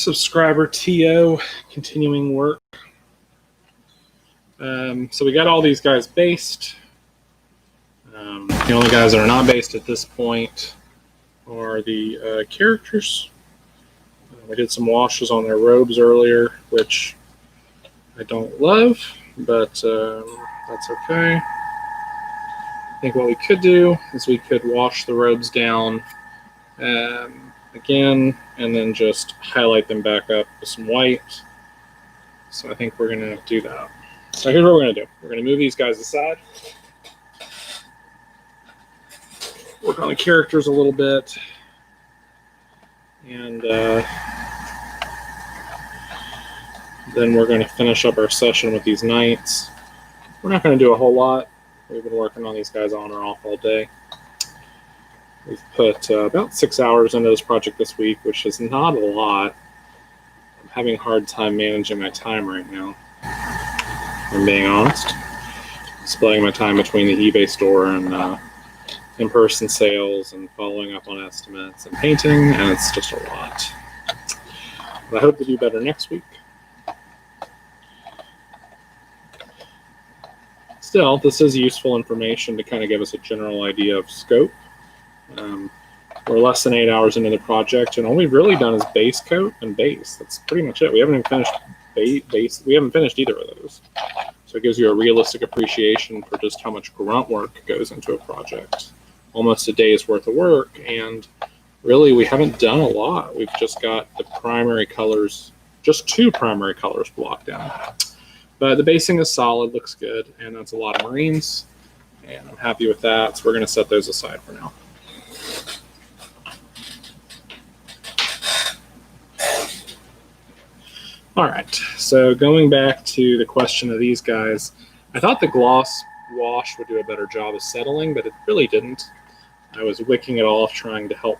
subscriber TO continuing work. So we got all these guys based. The only guys that are not based at this point are the characters. We did some washes on their robes earlier, which I don't love, but that's okay. I think what we could do is we could wash the robes down again, and then just highlight them back up with some white. So I think we're going to do that. So here's what we're going to do. We're going to move these guys aside. Work on the characters a little bit. And then we're going to finish up our session with these knights. We're not going to do a whole lot. We've been working on these guys on or off all day. We've put about 6 hours into this project this week, which is not a lot. I'm having a hard time managing my time right now, if I'm being honest. Splitting my time between the eBay store and in-person sales and following up on estimates and painting, and it's just a lot. But I hope to do better next week. Still, this is useful information to kind of give us a general idea of scope. We're less than 8 hours into the project, and all we've really done is base coat and base. That's pretty much it. We haven't even finished base. We haven't finished either of those. So it gives you a realistic appreciation for just how much grunt work goes into a project. Almost a day's worth of work, and really we haven't done a lot. We've just got the primary colors, just 2 primary colors blocked down. But the basing is solid, looks good, and that's a lot of Marines, and I'm happy with that, so we're going to set those aside for now. All right, so going back to the question of these guys, I thought the gloss wash would do a better job of settling, but it really didn't. I was wicking it off, trying to help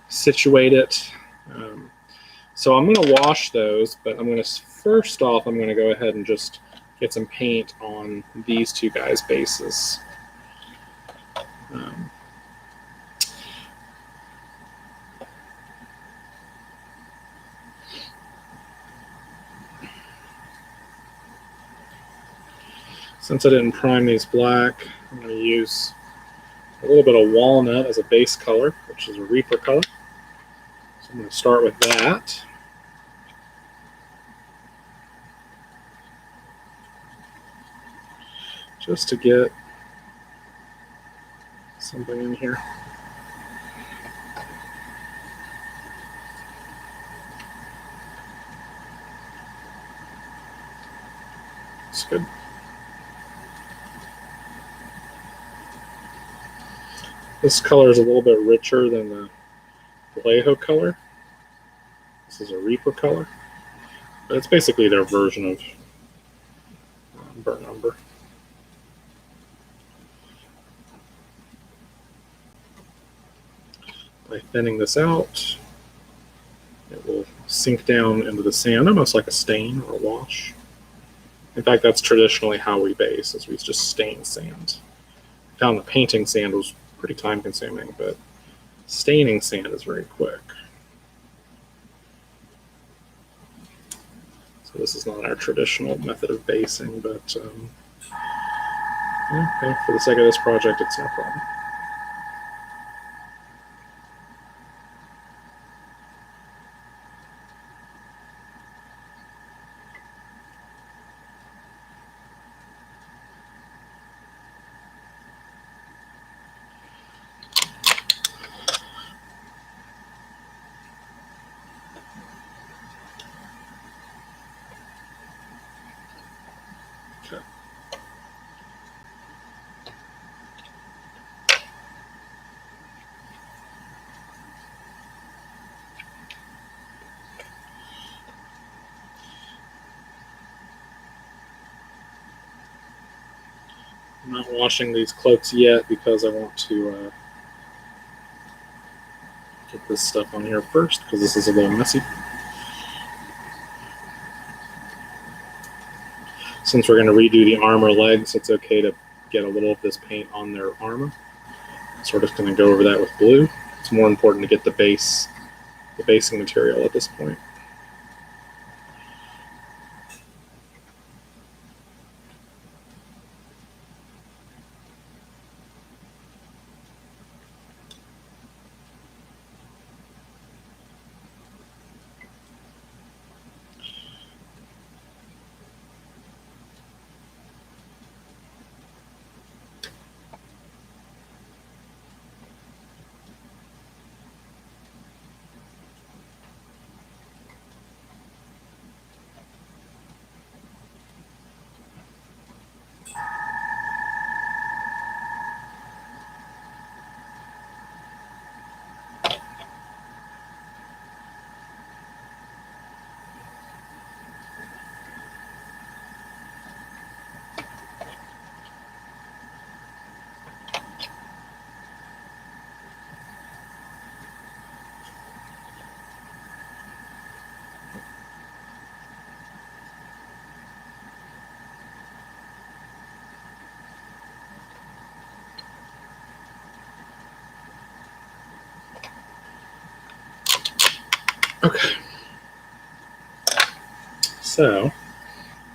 situate it. So I'm going to wash those, but I'm going to, first off, I'm going to go ahead and just get some paint on these 2 guys' bases. Since I didn't prime these black, I'm going to use a little bit of walnut as a base color, which is a Reaper color. So I'm going to start with that. Just to get something in here. It's good. This color is a little bit richer than the Vallejo color. This is a Reaper color, but it's basically their version of burnt umber. By thinning this out, it will sink down into the sand, almost like a stain or a wash. In fact, that's traditionally how we base, is we just stain sand. I found the painting sand was pretty time consuming, but staining sand is very quick. So this is not our traditional method of basing, but yeah, okay, for the sake of this project, it's no problem. Okay. I'm not washing these cloaks yet because I want to get this stuff on here first, because this is a little messy. Since we're going to redo the armor legs, it's okay to get a little of this paint on their armor. So we're just going to go over that with blue. It's more important to get the base the basing material at this point. Okay. So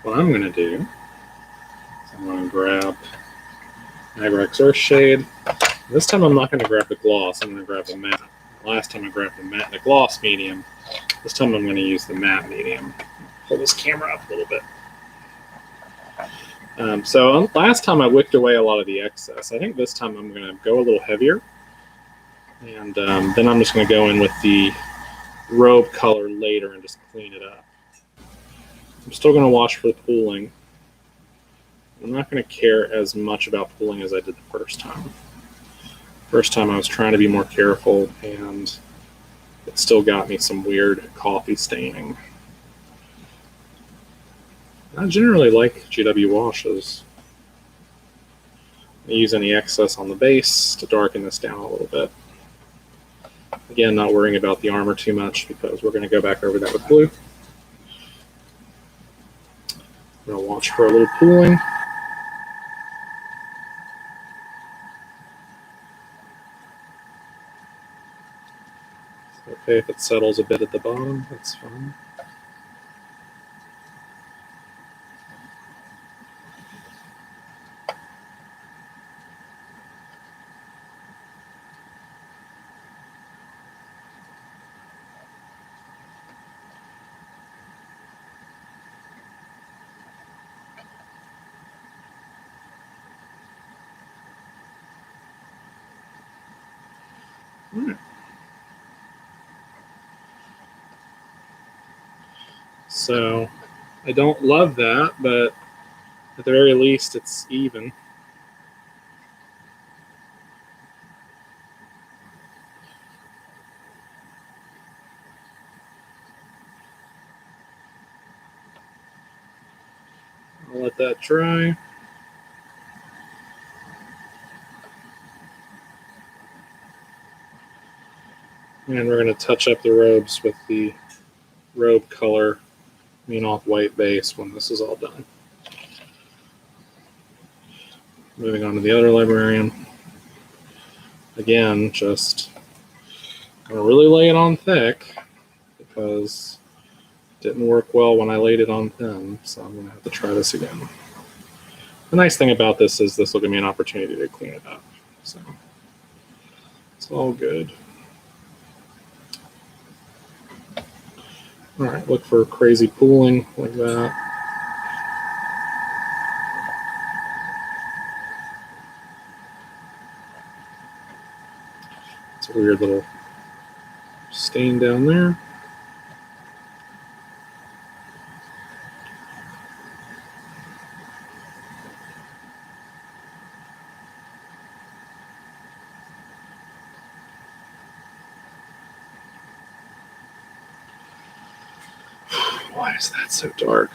what I'm going to do is I'm going to grab Agrex Earthshade. This time I'm not going to grab the gloss, I'm going to grab the matte. Last time I grabbed the gloss medium. This time I'm going to use the matte medium. Pull this camera up a little bit. So last time I wicked away a lot of the excess. I think this time I'm going to go a little heavier. And then I'm just going to go in with the robe color later and just clean it up. I'm still going to watch for the pooling. I'm not going to care as much about pooling as I did the first time. First time I was trying to be more careful, and it still got me some weird coffee staining. I generally like GW washes. I use any excess on the base to darken this down a little bit. Again, not worrying about the armor too much because we're going to go back over that with blue. I'm going to watch for a little pooling. It's okay if it settles a bit at the bottom, that's fine. All right. So I don't love that, but at the very least it's even. I'll let that dry. And we're going to touch up the robes with the robe color, off-white base when this is all done. Moving on to the other librarian. Again, just going to really lay it on thick because it didn't work well when I laid it on thin, so I'm going to have to try this again. The nice thing about this is this will give me an opportunity to clean it up. So it's all good. All right, look for crazy pooling like that. It's a weird little stain down there. Why is that so dark?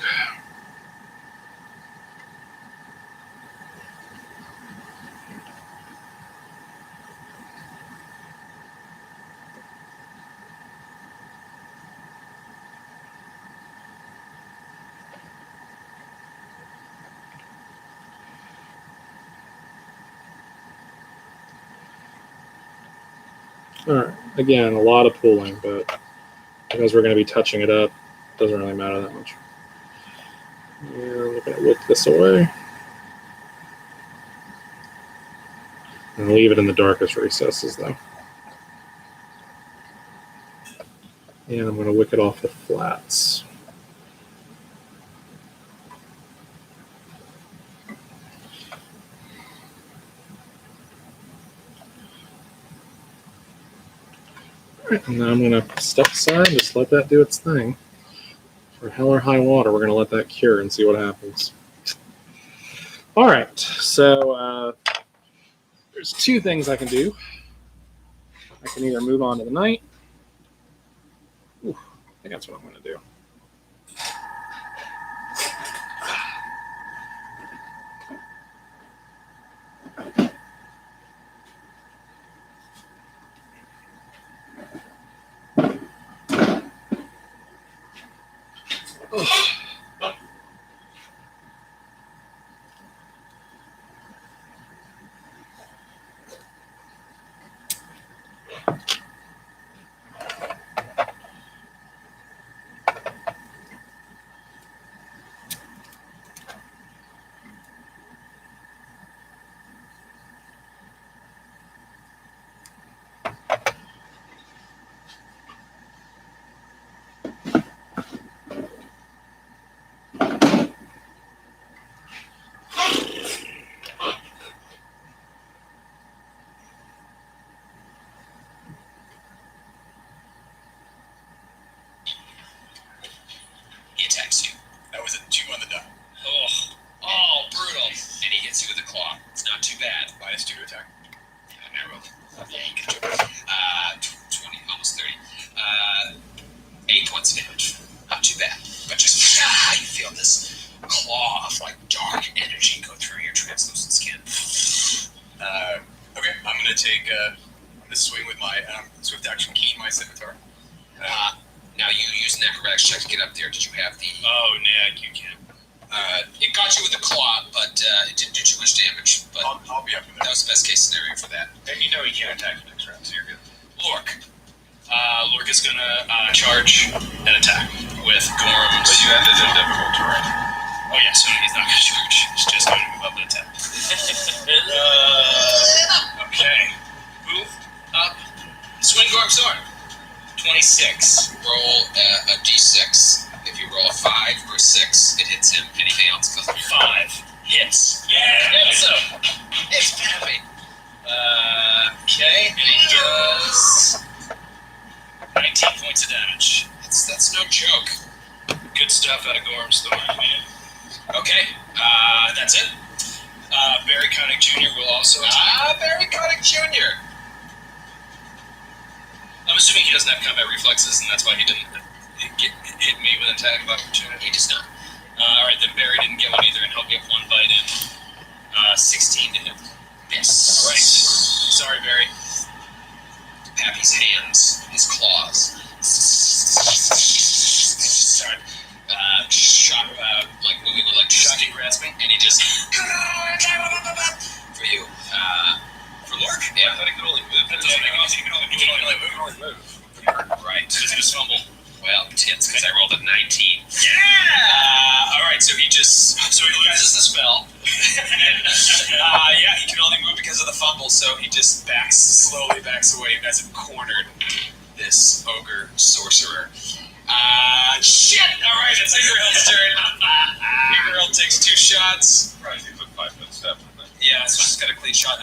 All right, again, a lot of pooling, but because we're going to be touching it up, it doesn't really matter that much. And we're going to wick this away. And leave it in the darkest recesses, though. And I'm going to wick it off the flats. All right, and now I'm going to step aside and just let that do its thing. For hell or high water, we're going to let that cure and see what happens. All right, so there's two things I can do. I can either move on to the night. Ooh, I think that's what I'm going to do.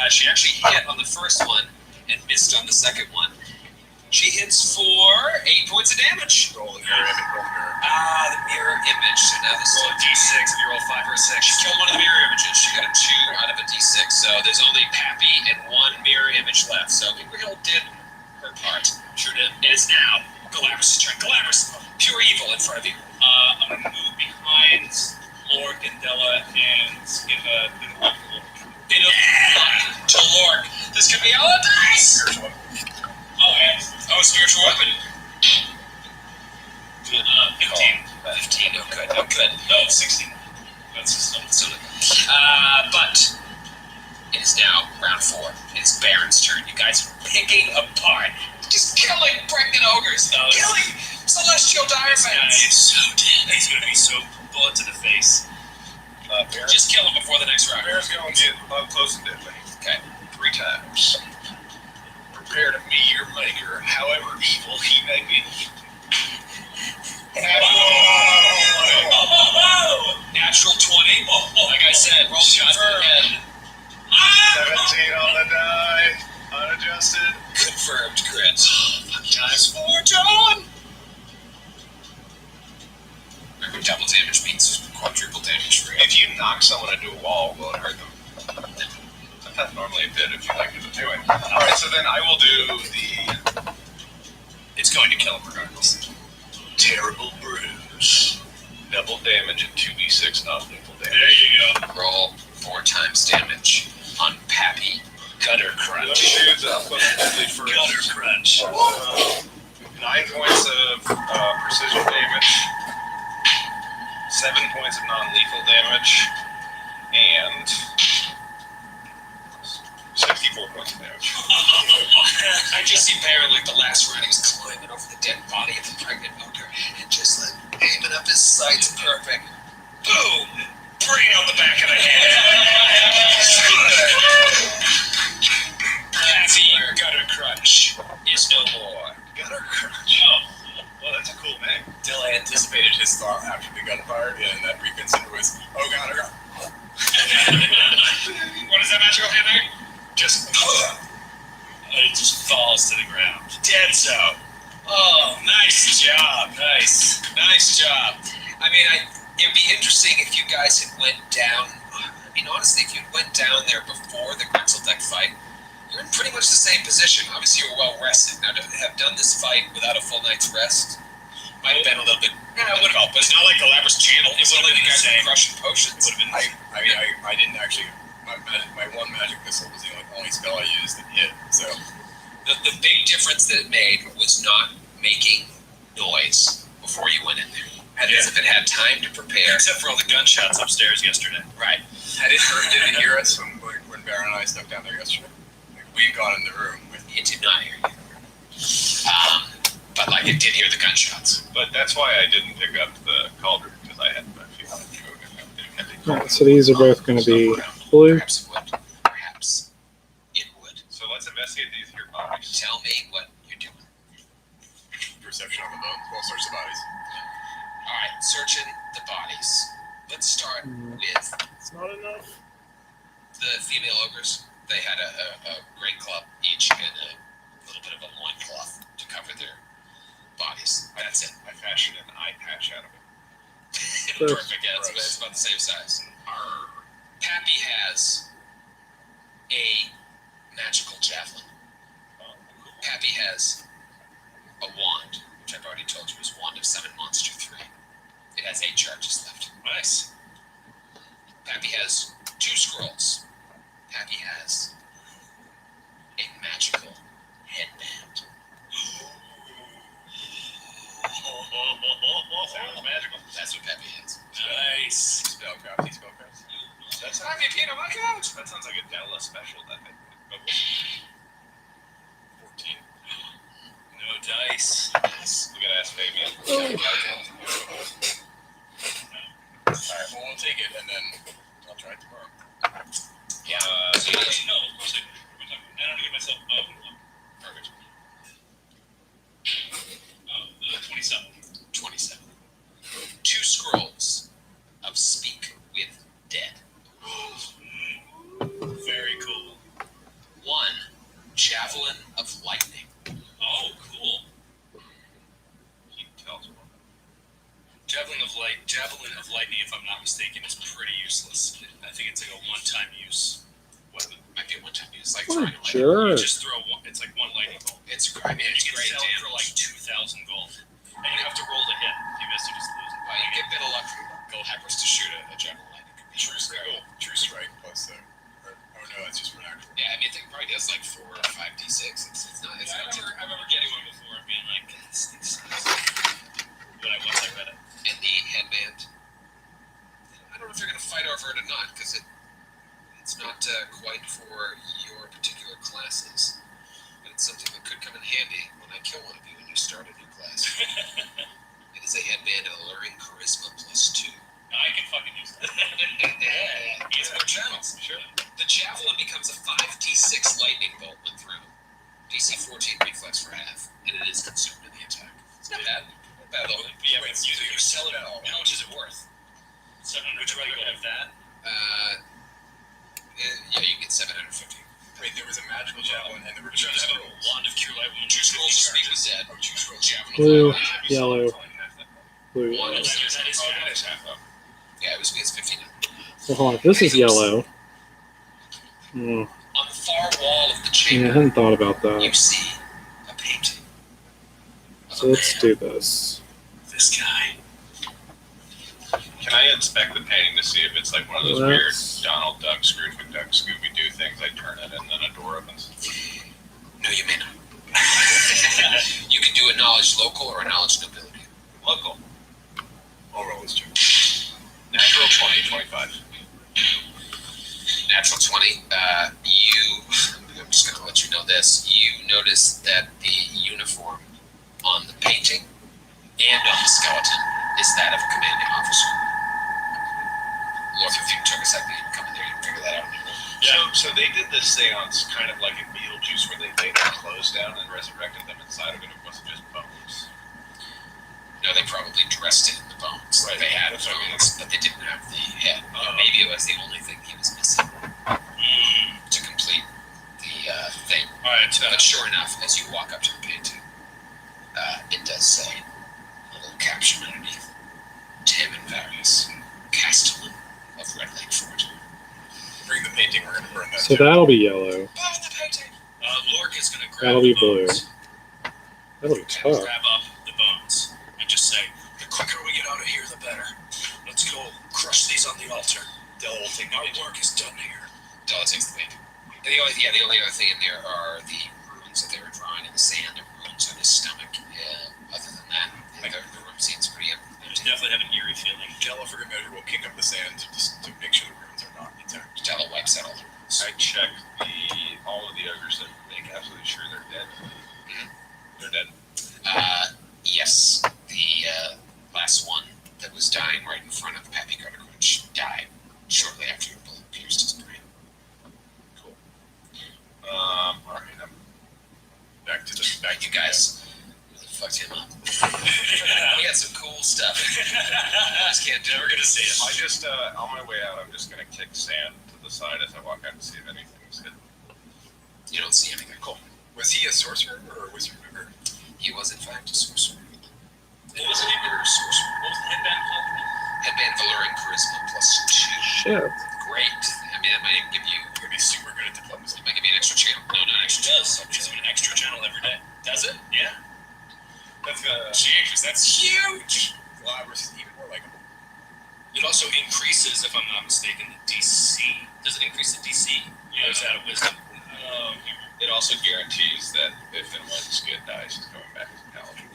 She actually hit on the first one and missed on the second one. She hits for 8 points of damage. Roll the mirror image. The mirror image. So now this Roll a d6 if you roll 5 or a 6. She killed one of the mirror images. She got a 2 out of a d6. So there's only Pappy and one mirror image left. So Hill did her part. Sure did. It is now Galabras' turn. Galabras, pure evil in front of you. I'm going to move behind Lork and Della and give a bit of luck to Lork. Bit of luck to Lork. This could be all a dice. Spiritual weapon. 15. 15, no good, no good. No, 16. That's So, but it is now round 4. It is Baron's turn. You guys are picking apart, just killing pregnant ogres, killing Celestial Dire This guy Fence. is so dead. He's gonna be so bullet to the face. Just kill him before the next round. Bear's going to up close and deadly. Okay. 3 times. Prepare to meet your maker, however evil he may be. Natural 20. Like I said, roll shot for the head. 17 on the die. Unadjusted. Confirmed crit. Times 4, John! Remember, double damage means quadruple damage for you. If you knock someone into a wall, will it hurt them? That's normally it did if you like to do it. Alright, so then I will do the... It's going to kill him regardless. Terrible Bruise. Double damage and 2d6 non-lethal damage. There you go. Roll 4 times damage on Pappy. Gutter Let me crunch. do the close and deadly first. Gutter crunch. 9 points of precision damage, 7 points of non-lethal damage, and 64 points of damage. I just see Baron like the last round. He was climbing over the dead body of the pregnant ogre and just like aiming up his sights perfect. Boom! Bring out the back of the head. Pappy, Gutter Crunch is no more. Gutter Crunch. Oh, well, that's a cool name. Dilla anticipated his thought after the gun fired, and that reconsidered was, oh god, oh god. What is that magical hammer? Just, It just falls to the ground. Dead so. Oh, nice job. Nice. Nice job. I mean, it'd be interesting if you guys had went down. I mean, honestly, if you went down there before the Grenzel deck fight, you're in pretty much the same position. Obviously, you were well rested. Now, to have done this fight without a full night's rest might have been a little bit. Yeah, it would have helped. It's not like the Labrys channel. It would have been you guys were crushing potions. It would have been. I didn't actually, my one magic missile was the only spell I used that hit, so. The big difference that it made was not making noise before you went in there. As if it had time to prepare. Except for all the gunshots upstairs yesterday. Right. Did it hear us when Baron and I snuck down there yesterday? We'd gone in the room with. It did not hear you. But like it did hear the gunshots. But that's why I didn't pick up the cauldron, because I hadn't actually had to go. Alright, so these are both going to be blue. Perhaps it would. Perhaps it would. So let's investigate these here bodies. Tell me what you're doing. Perception on the bones. Well, search the bodies. All right, searching the bodies. Let's start with It's not enough. the female ogres. They had a great club each and a little bit of a loincloth to cover their bodies. That's it. I fashioned an eye patch out of it. Perfect. Yeah, it's about the same size. Pappy has a magical javelin. Pappy has a wand, which I've already told you is Wand of Summon Monster 3. It has 8 charges left. Nice. Pappy has 2 scrolls. Pappy has a magical headband. Sounds magical. That's what Pappy has. Nice. Spellcraft. That's not me peeing on my couch. That sounds like a Della special. That 14. No dice. Yes. We gotta ask Fabian. Alright, well, we'll take it and then I'll try it tomorrow. Yeah. No, of course I don't get myself. Perfect. 27. 27. 2 scrolls of Speak with Dead. Very cool. 1 Javelin of Lightning. Oh, cool. He tells me. Javelin of lightning, if I'm not mistaken, is pretty useless. I think it's like a one-time use weapon. Might be a one-time use, like What a throwing You jerk. just throw one. It's like one lightning bolt. It's great. And It's you can great sell it for damage. like 2,000 gold. And you have to roll to hit. If you miss, you just lose it. You get a bit of luck from gold hackers to shoot a javelin lightning. True strike plus the. Oh no, that's just for an actual. Yeah, I mean, I think it probably does like 4 or 5 d6. It's not. It's Yeah, not I remember getting one before and being like, this thing sucks. But once I read it. And the headband. I don't know if you're gonna fight over it or not, because it's not quite for your particular classes. But it's something that could come in handy when I kill one of you and you start a new class. bolt went through. DC 14 reflex for half, and it is consumed in the attack. It's not bad. Not bad at all. Yeah, but you sell it all. How much is it worth? 700. Would you rather have that? Yeah, you get 750. Wait, there was a magical javelin and there were Would you two rather have a scrolls. wand of cure light wound? Two scrolls to speak with Zed. Oh, two scrolls. Javelin Blue, of light. yellow, blue, One yellow. is That is Oh, that is half up. yeah, it's 15. So hold on, if this is yellow. On the far wall of the Yeah, I chamber, hadn't thought about you that. see a painting. Of So a let's man. do this. This guy. Can I inspect the painting to see if it's like one of those weird Let's- Donald Duck, Scrooge McDuck, Scooby-Doo things? I turn it and then a door opens. No, you may not. You can do a knowledge local or a knowledge nobility. Local. I'll roll this too. Natural 20, 25. Natural 20. I'm just going to let you know this. You notice that the uniform on the painting and on the skeleton is that of a commanding officer. Lord, if you took a second, you can come in there and figure that out. Yeah. So they did this seance kind of like in Beetlejuice where they laid their clothes down and resurrected them inside of it. It wasn't just bones. No, they probably dressed it in the bones. Right. They had That's what I mean. bones, but they didn't have the head. Oh. Maybe it was the only thing he was missing to complete the thing. All right. But sure enough, as you walk up to the painting, it does say a little caption underneath: Tim and Various, Castellan of Red Lake Fort. Bring the painting, we're going to burn that. So that'll be yellow. Burn the painting! Lork is going to grab That'll be the blue. bones. That'll be tough. Grab up the bones and just say, the quicker we get out of here, the better. Let's go crush these on the altar. Our work is done here. Della takes the painting. And the only other thing in there are the runes that they were drawing in the sand and runes on his stomach. Other than that, the room seems pretty I empty. definitely have an eerie feeling. Della, for good measure, will kick up the sand just to make sure the runes are not intact. Della wipes out all the runes. I check all of the ogres that make absolutely sure they're dead. They're dead. Yes, the last one that was dying right in front of Pappy Guttercrunch died shortly after your bullet pierced his brain. Cool. All right. I'm back to You guys really fucked him up. We had some cool stuff. Just can't do Never going to see it. I just on my way out, I'm just gonna kick sand to the side as I walk out to see if anything's hidden. You don't see anything. Cool. Was he a sorcerer or a wizard? Or... He was in fact a sorcerer. What was it? Sorcerer. What was the headband called? Headband Valyrian Charisma +2. Shit. Great. I mean, that might give you. You're gonna be super good at diplomacy. It might give you an extra channel. No, not an extra It channel. does. It gives you an extra channel every day. Does it? Yeah. That's Jeez, that's huge. Glabrous is even more likable. It also increases, if I'm not mistaken, the DC. Does it increase the DC? Yeah. Or is that a wisdom? It also guarantees that if and when Skid dies, he's going back as intelligent.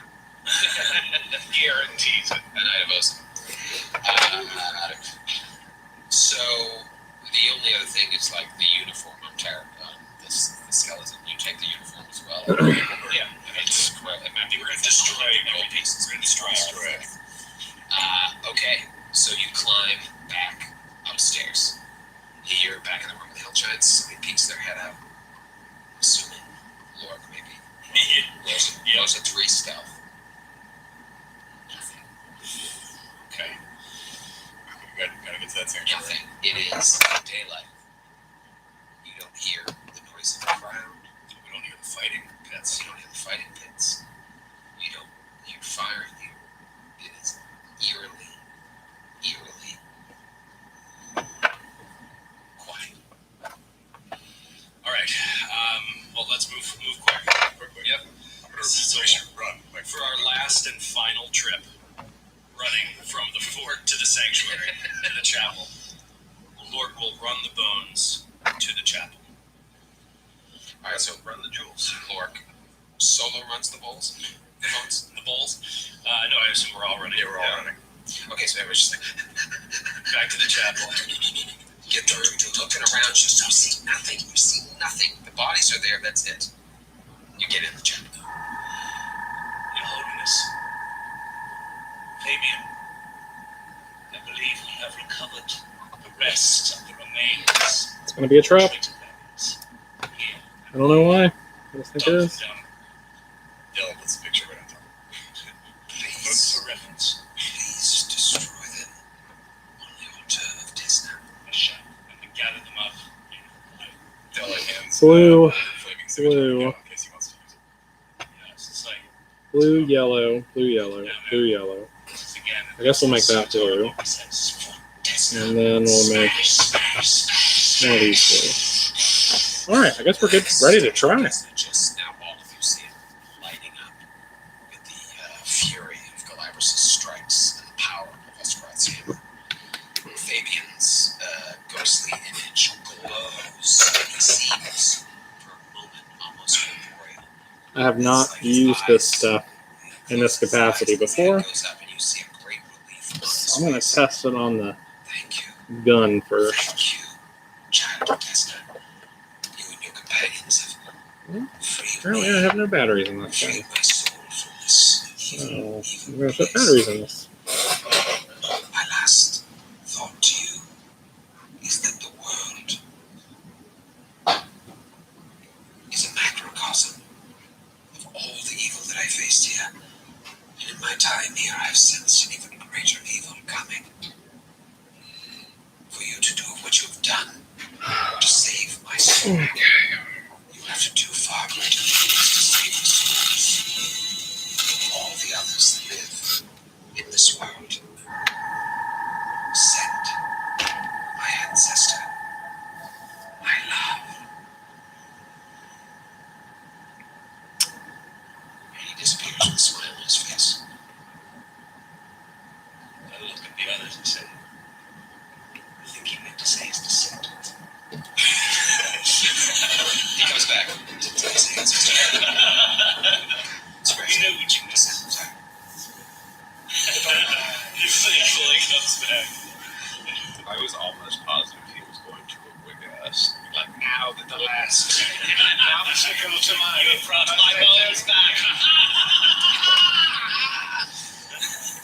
Guarantees it. An item of So the only other thing is like the uniform. I'm tired the skeleton. You take the uniform as well. Yeah. It's correct. It might be We're going to destroy gold everything. pieces. We're going to destroy it. Okay, so you climb back upstairs. You're back in the room with the hill giants. Somebody peeks their head out. Assuming Lork maybe. Rolls a 3 stealth. Nothing. Okay. Gotta get to that section. Nothing. It is daylight. You don't hear the noise of the crowd. We don't hear the fighting pits. You don't hear the fighting pits. You don't hear firing. It is eerily quiet. All right. Well, let's move quick. Yep. I'm gonna run. Like For our last and final trip, running from the fort to the sanctuary to the chapel, Lord will run the bones to the chapel. All right, so run the jewels. Lork solo runs the bowls. The bowls. No, I assume we're all running. Yeah, we're all running. Okay, so everyone's just like Back to the chapel. get the looking around. Just you see nothing. You see nothing. The bodies are there. That's it. You get in the chapel. Your Holiness, Fabian, I believe we have recovered the rest of the remains. It's gonna be a trap. Here I don't know why. I just think it Down, is. down. Dylan puts a picture right on top. Please, For reference. please destroy them on the altar of Desna. I shot and we gathered them up. Dylan hands Blue, flaming signature blue. in case he wants to use it. Yes, it's like blue, yellow, blue, yellow, blue, yellow. this is again. I guess we'll make that blue. And then we'll make one of these blue. All right, I guess we're good, ready to try. Just now, all of you see it lighting up with the fury of Galabras' strikes and the power of Oscarat's hammer. Fabian's ghostly image glows, and he seems, for a moment, almost corporeal. I have not used this stuff in this capacity before. Goes up and you see a great relief on his I'm going to face. test it on the Thank you. gun first. Thank you, child of Desna. You and your companions have freed Apparently, I me, have no batteries in that freed thing. my soul from this So evil, I'm evil going to put place. batteries in this. My last thought to you is that the world is a macrocosm of all the evil that I faced here. And in my time here, I've sensed an even greater evil coming. For you to do what you've done to save my soul, you have to do far greater things to save the souls of all the others that live in this world. Send my ancestor, my love. And he disappears with a smile on his face. I look at the others and say, I think he meant to say his descent. He comes back. His ancestor. we know what you missed. He fully comes back. I was almost positive he was going to wig us. But now that the last Now the chicken to mine. You have brought my bones back.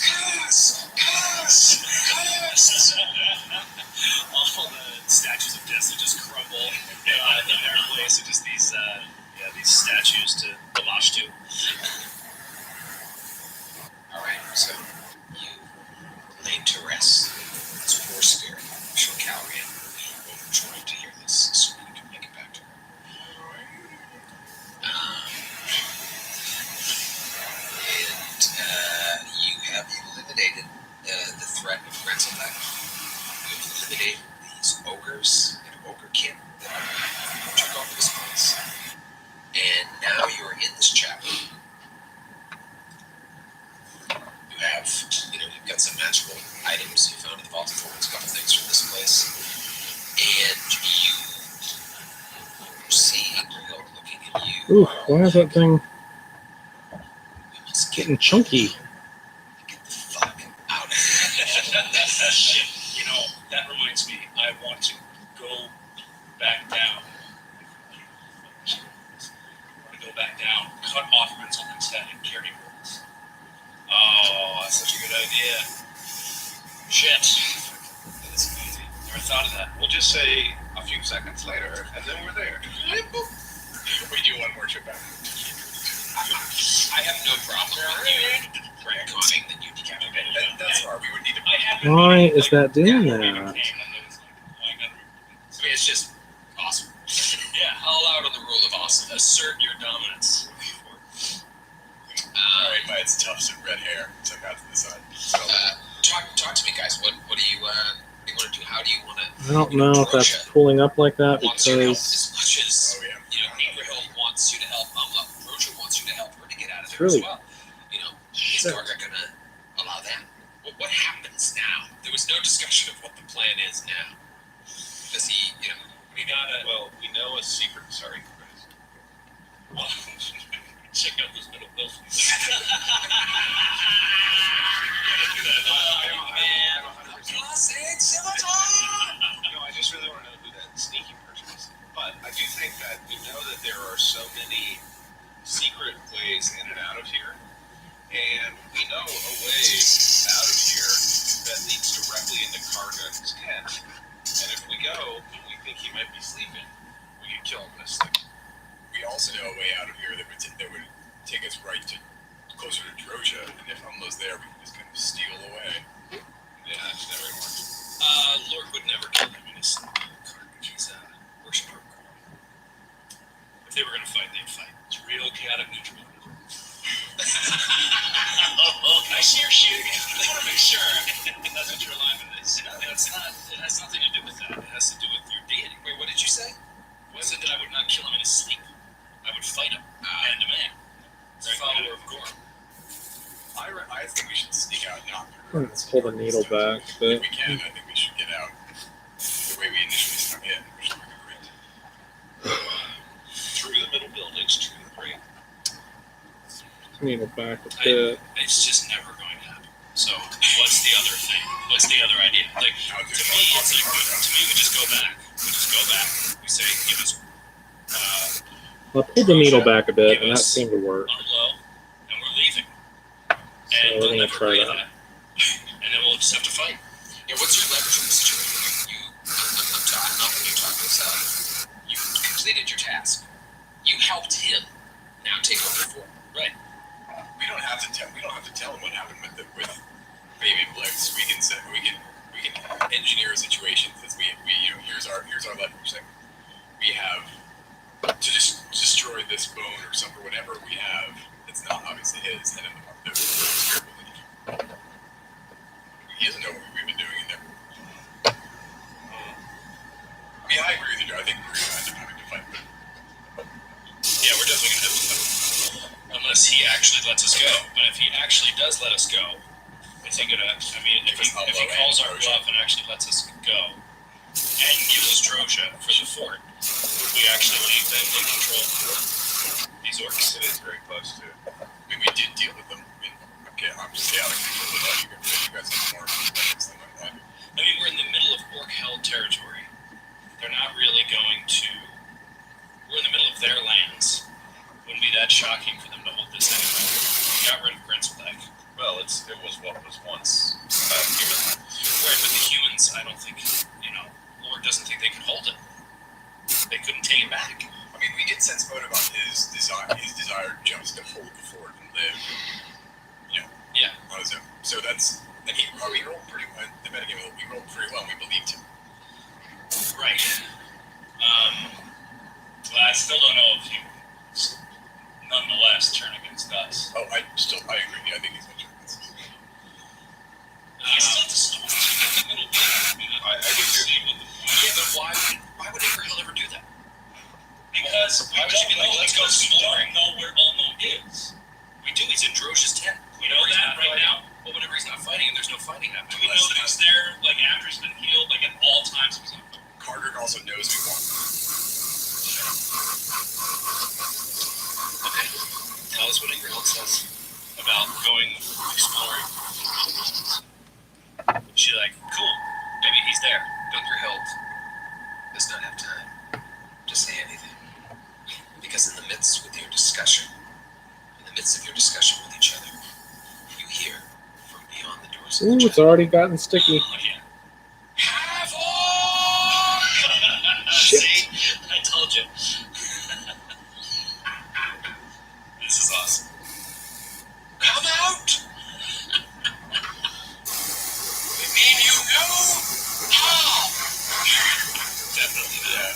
curse, curse, curse. All the statues of Desna just crumble in their place. Are just these statues to homage to. All right, so you laid to rest this poor spirit. I'm sure Calrian will be overjoyed to hear this, so you can make it back to her. And you have eliminated the threat of Renzelbeck. You have eliminated these ogres and ogrekin that took over this place. And now you're in this chapel. You have, you've got some magical items you found in the Vault of Thorns, a couple things from this place. And you see Ingrid looking at you. Ooh, why is that thing We must getting chunky? get the fuck out of here. Shit. That reminds me. I want to go back down. I want to go back down, cut off Renzelbeck's head, and carry bullets. Oh, that's such a good idea. Shit. That is amazing. Never thought of that. We'll just say a few seconds later, and then we're there. We do one more trip back. I have no problem with you retconning that you decapitated. That's why we would need to. Why is that doing that? I mean, it's just awesome. Yeah, I'll allow it on the rule of awesome. assert your dominance. Alright, by its tufts and red hair, took out to the side. So, Talk to me, guys. What do you want to do? How do you want to? I don't know if that's pulling up like that Wants your help because as much as oh yeah. Ingrahill wants you to help. Roja wants you to help her to get out of It's there really- as well. Is shit. Garga gonna allow that? What happens now? There was no discussion of what the plan is now. Does he? We gotta. Well, we know a secret. Sorry. Well, check out those middle bills. No, I just really want to know who that sneaky person is. But I do think that we know that there are so many secret ways in and out of here. And we know a way out of here that leads directly into Karga's tent. And if we go and we think he might be sleeping, we can kill him this thing. know a way out of here that would take us right to closer to Drosha, and if Umla's there, we can just kind of steal away. Yeah, it's never worked. Lord would never kill him in his sleep. He's a worshiper of Gorm. If they were going to fight, they'd fight. It's real chaotic neutral. I see your shoe again. I want to make sure that's what your alignment is. No, it's not. It has nothing to do with that. It has to do with your deity. Wait, what did you say? I said that I would not kill him in his sleep. I would fight him, man to man. It's a follower of Gorm. I think we should sneak out now. Let's pull the needle back a If bit. we can, I think we should get out the way we initially snuck in, which is like a great. Through the middle buildings, to the great. Needle back a bit. It's just never going to happen. So, what's the other thing? What's the other idea? Like, to me, it's like, we just go back. We just go back. We say, give us, I pulled the needle back a bit, and that seemed to work. unlow, and we're leaving. So And we're we'll gonna never try agree to that. And then we'll just have to fight. Yeah, what's your leverage in the situation? I'm not when you talk this out. You completed your task. You helped him. Now take over for him. Right. We don't have to tell him what happened with Baby Blix. We can engineer a situation that we here's our leverage thing. We have to just destroy this bone or something, whatever we have. It's not obviously his, and the spirit will leave. He doesn't know what we've been doing in there. Yeah, I agree with you. I think we're gonna end up having to fight. Yeah, we're definitely going to have to fight. Unless he actually lets us go. But if he actually does let us go, is he gonna? I mean, if he calls our bluff and actually lets us go, and gives us Drosha for the fort, would we actually leave them in control these orcs? It is very close to. I mean, we did deal with them. I mean, okay, I'm just chaotic. You guys have more experience than I have. I mean, we're in the middle of orc-held territory. They're not really going to. We're in the middle of their lands. Wouldn't be that shocking for them to hold this anyway. We got rid of Grinselbeck. Well, it was what was once human. Right, but the humans, I don't think, Lord doesn't think they could hold it. They couldn't take it back. I mean, we did sense motive on his desire just to hold the fort and live, Yeah. on his own. So that's, and we rolled pretty well. The metagame, we rolled pretty well, and we believed him. Right. Well, I still don't know if he nonetheless turn against us. Oh, I agree. I think he's going to turn against us. He's still the storm in the middle of I do too. Yeah, but why would Abraham ever do that? Because why would you be like, let's go exploring? Know where Ulmo is. We do. He's in Drosha's tent. We know that right now. But whenever he's not fighting, and there's no fighting happening. We know that he's there, like after he's been healed, like at all times he's on foot. Carter also knows we want. Okay. Tell us what Ingerhild says about going exploring. She's like, cool. Maybe he's there. Ingerhild does not have time to say anything. Because in the midst of your discussion with each other, you hear from beyond the doors of the Ooh, it's already gotten sticky. Oh, yeah. See? I told you. This is awesome. Come out! We mean you know how! Definitely that.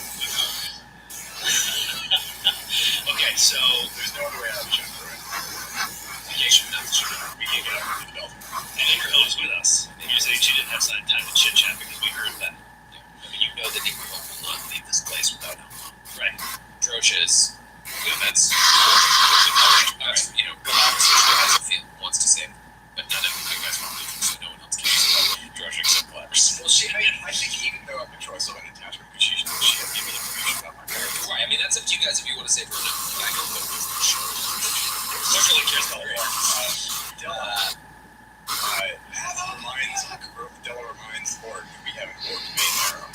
Okay, so There's no other way out of the chapter, right? we can't get out of the belt. And Ingerhild is with us. And you're saying she didn't have time to chit chat because we heard that. I mean, you know that Ingerhild will not leave this place without him. Right. Drosha is, that's good officer has a feel, wants to save, but none of you guys want to leave, so no one else cares about Drosha except Glaris. Well, I think even though I'm Troy, I still have an attachment because she had given me information about my character. Right, I mean, that's up to you guys if you want to save her or not. I know what Nobody really cares about war. Della reminds Lord that we have an orc main arrow.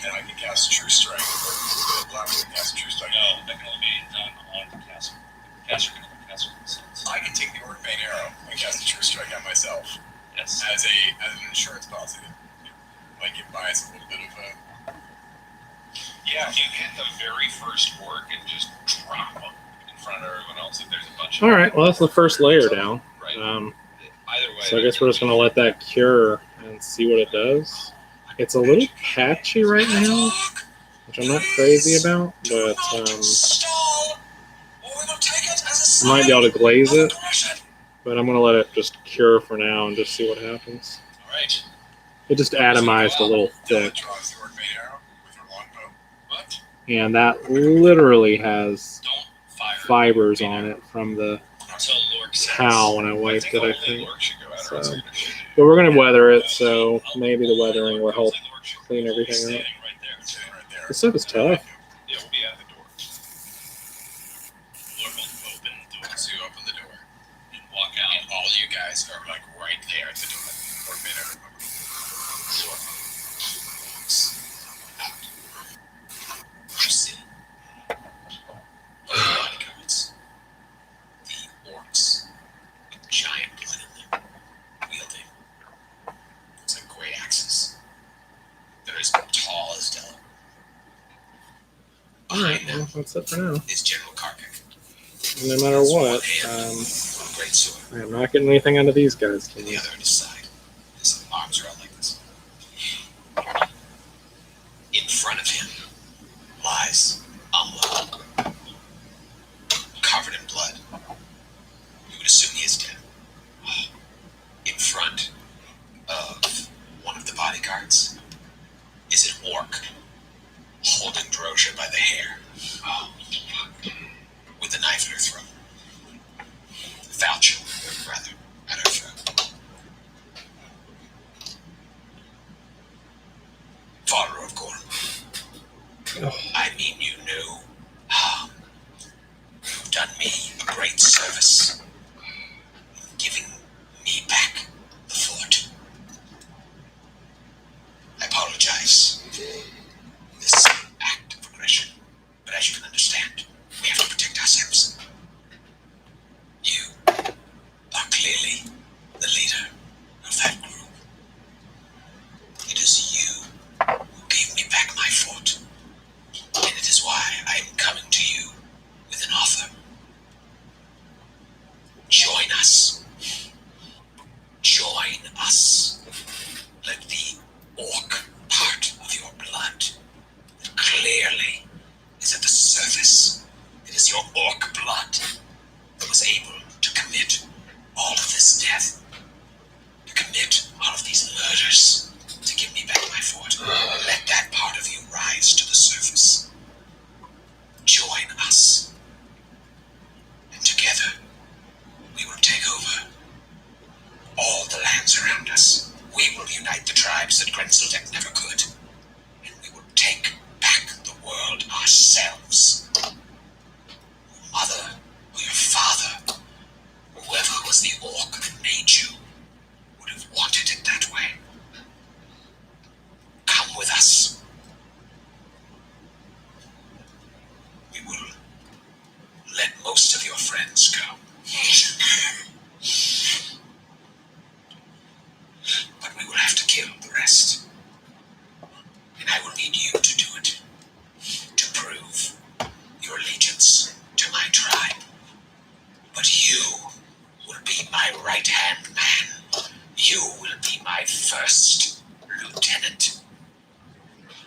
And I can cast True Strike. Or Black can cast True Strike. No, that can only be done on the caster. Caster can only cast themselves. I can take the orc main arrow and cast a True Strike on myself Yes. as an insurance policy. Like it buys a little bit of Yeah, if you hit the very first orc and just drop them in front of everyone else, if there's a bunch of All right, well, that's the first layer down. right. Um, Either way. so I guess we're just going to let that cure and see what it does. It's a little patchy right now, which I'm not crazy about, but I might be able to glaze it. But I'm going to let it just cure for now and just see what happens. All right. It just atomized a little thick. And that literally has Don't fire fibers on it from the until Lork says. cow when I wiped it, I only think. Lork should go out, or else So, I'm gonna shoot it. but we're going to weather it, so maybe the weathering will help Lork should clean be everything standing up. right there. Standing right there. This stuff is tough. Yeah, we'll be at the door. Lork will open the door. So you open the door and walk out. And all you guys are like right there at the door. Or mid everyone. Lork walks out. You see the bodyguards, the orcs with giant blood in them, wielding it's like great axes. They're as tall as Della. All right, Behind well, them that's it for now. is General Karkak. No matter what, One great sword, I'm not getting anything out of these guys and the tonight. other at his side. His arms are out like this. In front of him lies Amla, covered in blood. You would assume he is dead. In front of one of the bodyguards is an orc holding Drosha by the hair, with a knife in her throat. Falchion, rather, at her throat. Father of Gorm. I mean, you knew. You've done me a great service, giving me back the fort. I apologize for this act of aggression, but as you can understand, we have to protect ourselves. You are clearly the leader of that group. It is you who gave me back my fort, and it is why I am coming to you with an offer. Join us. Join us. Let the orc part of your blood that clearly is at the surface. It is your orc blood that was able to commit all of this death, to commit all of these murders, to give me back my fort. Let that part of you rise to the surface. Join us. And together, we will take over all the lands around us. We will unite the tribes that Grenseldek never could. And we will take back the world ourselves. Your mother or your father, whoever was the orc that made you, would have wanted it that way. Come with us. We will let most of your friends go. But we will have to kill the rest. And I will need you to do it. To prove your allegiance to my tribe. But you will be my right-hand man. You will be my first lieutenant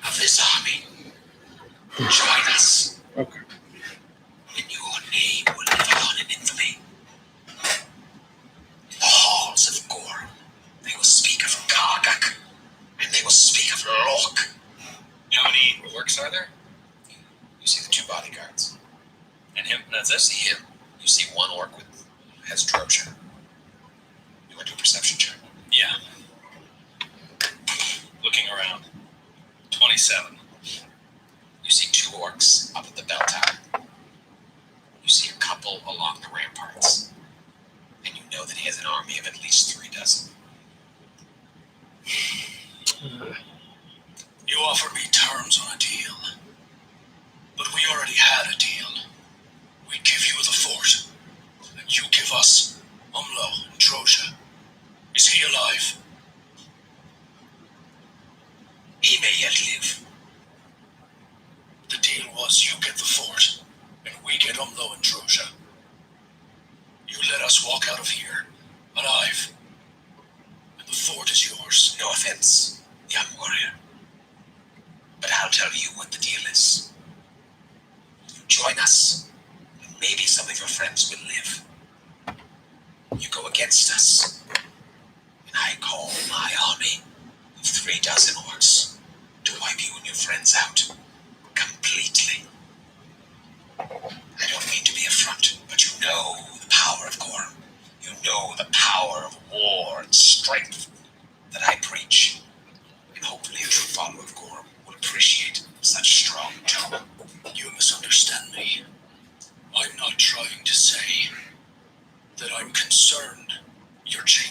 of this army. Join us. Okay. And your name will live on in infamy. In the halls of Gorm, they will speak of Kargak, and they will speak of Lork. How many orcs are there? You see the two bodyguards. And him, that's it? See him. You see one orc with has Drosha. You want to do a perception check? Yeah. Looking around. 27. You see two orcs up at the bell tower. You see a couple along the ramparts. And you know that he has an army of at least 3 dozen. You offered me terms on a deal. But we already had a deal. We give you the fort. And you give us Umlo and Drosha. Is he alive? He may yet live. I don't know, Androsia. You let us walk out of here, alive, and the fort is yours. No offense, young warrior. But I'll tell you what the deal is. Join us, and maybe some of your friends will live. You go against us, and I call my army of 36 orcs to wipe you and your friends out completely. I don't mean to be a front, but you know the power of Gorm. You know the power of war and strength that I preach. And hopefully a true follower of Gorm will appreciate such strong tone. You misunderstand me. I'm not trying to say that I'm concerned you're changing.